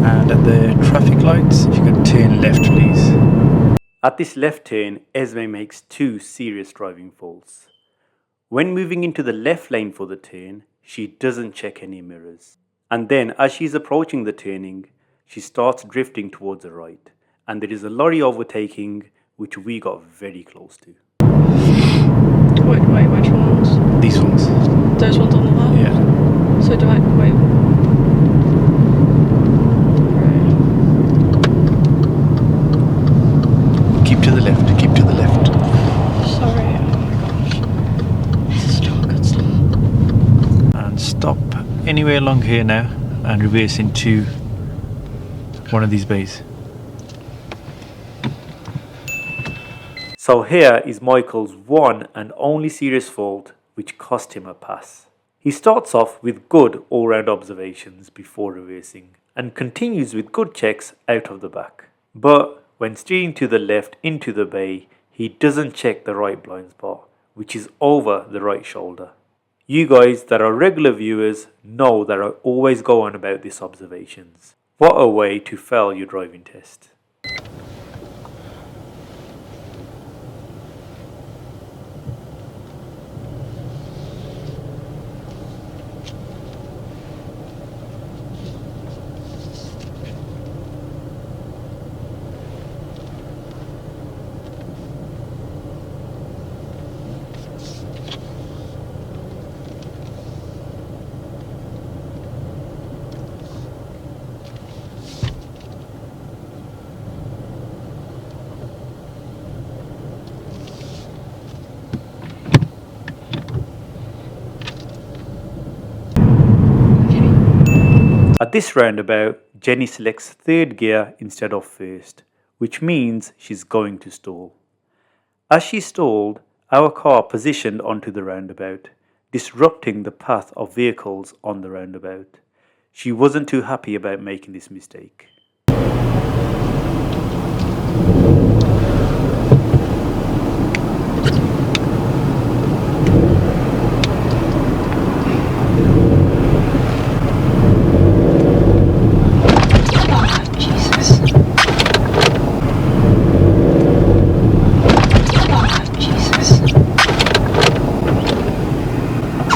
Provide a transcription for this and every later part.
And at the traffic lights, if you could turn left please. At this left turn, Esme makes two serious driving faults. When moving into the left lane for the turn, she doesn't check any mirrors. And then as she's approaching the turning, she starts drifting towards the right. And there is a lorry overtaking, which we got very close to. Wait, which ones? These ones. Those ones on the left? Yeah. So do I, wait. Keep to the left, keep to the left. Sorry, oh my gosh. This is not a good start. And stop anywhere along here now and reverse into one of these bays. So here is Michael's one and only serious fault, which cost him a pass. He starts off with good all-round observations before reversing and continues with good checks out of the back. But when steering to the left into the bay, he doesn't check the right blind spot, which is over the right shoulder. You guys that are regular viewers know that I always go on about these observations. What a way to fail your driving test. At this roundabout, Jenny selects third gear instead of first, which means she's going to stall. As she stalled, our car positioned onto the roundabout, disrupting the path of vehicles on the roundabout. She wasn't too happy about making this mistake.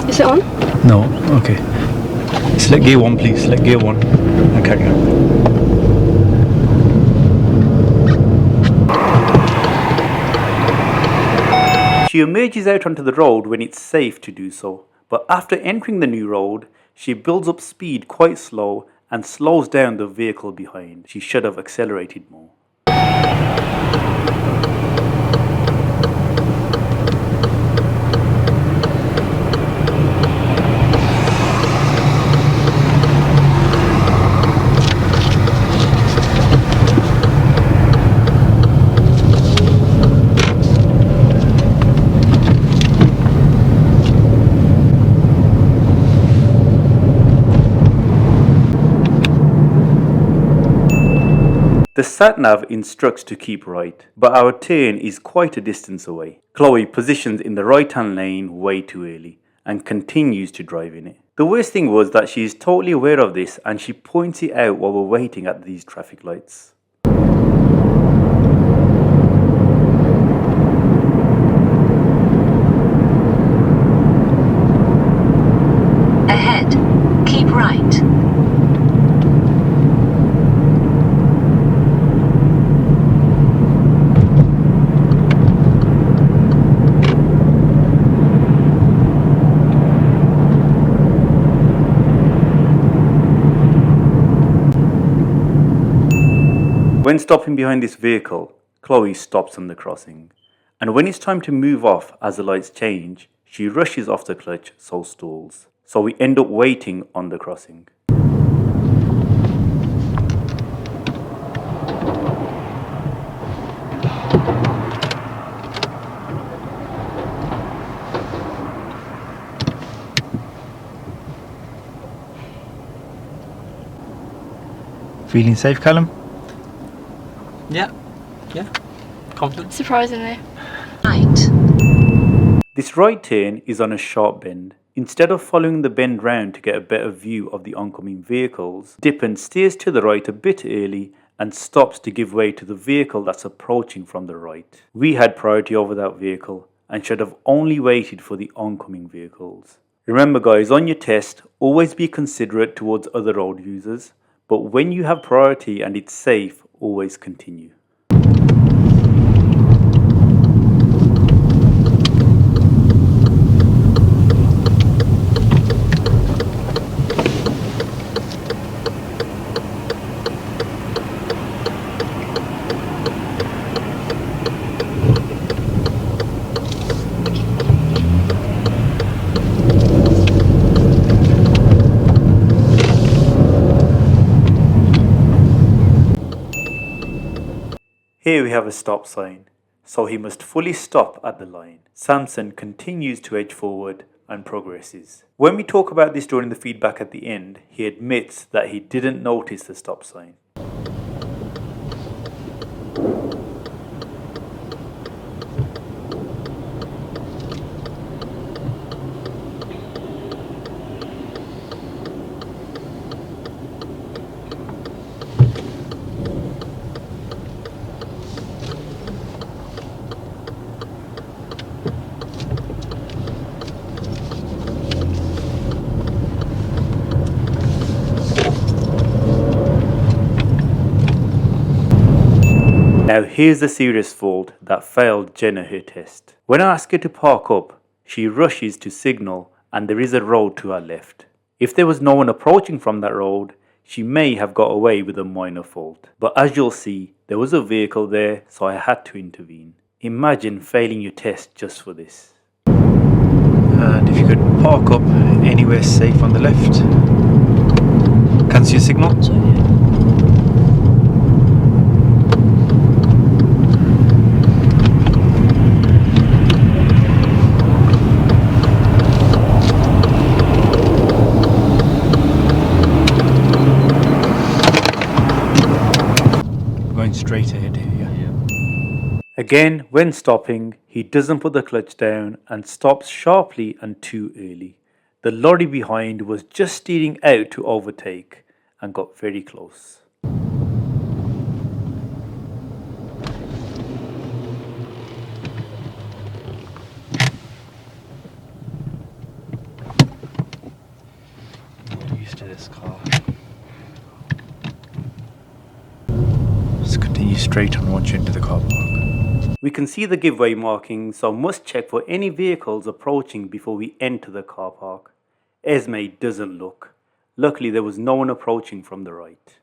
Is it on? No, okay. Select gear 1 please, select gear 1 and carry on. She emerges out onto the road when it's safe to do so, but after entering the new road, she builds up speed quite slow and slows down the vehicle behind. She should have accelerated more. The sat-nav instructs to keep right, but our turn is quite a distance away. Chloe positions in the right-hand lane way too early and continues to drive in it. The worst thing was that she is totally aware of this and she points it out while we're waiting at these traffic lights. Ahead, keep right. When stopping behind this vehicle, Chloe stops on the crossing. And when it's time to move off as the lights change, she rushes off the clutch so stalls. So we end up waiting on the crossing. Feeling safe, Callum? Yeah, confident. Surprisingly. Right. This right turn is on a sharp bend, Instead of following the bend round to get a better view of the oncoming vehicles, Dippin steers to the right a bit early and stops to give way to the vehicle that's approaching from the right. We had priority over that vehicle and should have only waited for the oncoming vehicles. Remember guys, on your test, always be considerate towards other road users, but when you have priority and it's safe, always continue. Here we have a stop sign, so he must fully stop at the line. Samson continues to edge forward and progresses. When we talk about this during the feedback at the end, he admits that he didn't notice the stop sign. Now here's the serious fault that failed Jenna her test. When I ask her to park up, she rushes to signal and there is a road to her left. If there was no one approaching from that road, she may have got away with a minor fault. But as you'll see, there was a vehicle there, so I had to intervene. Imagine failing your test just for this. And if you could park up anywhere safe on the left. Cancel your signal. So, yeah. Going straight ahead here, yeah. Again, when stopping, he doesn't put the clutch down and stops sharply and too early. The lorry behind was just steering out to overtake and got very close. I'm used to this car. Let's continue straight on once you're into the car park. We can see the giveaway markings, so must check for any vehicles approaching before we enter the car park. Esme doesn't look. Luckily there was no one approaching from the right.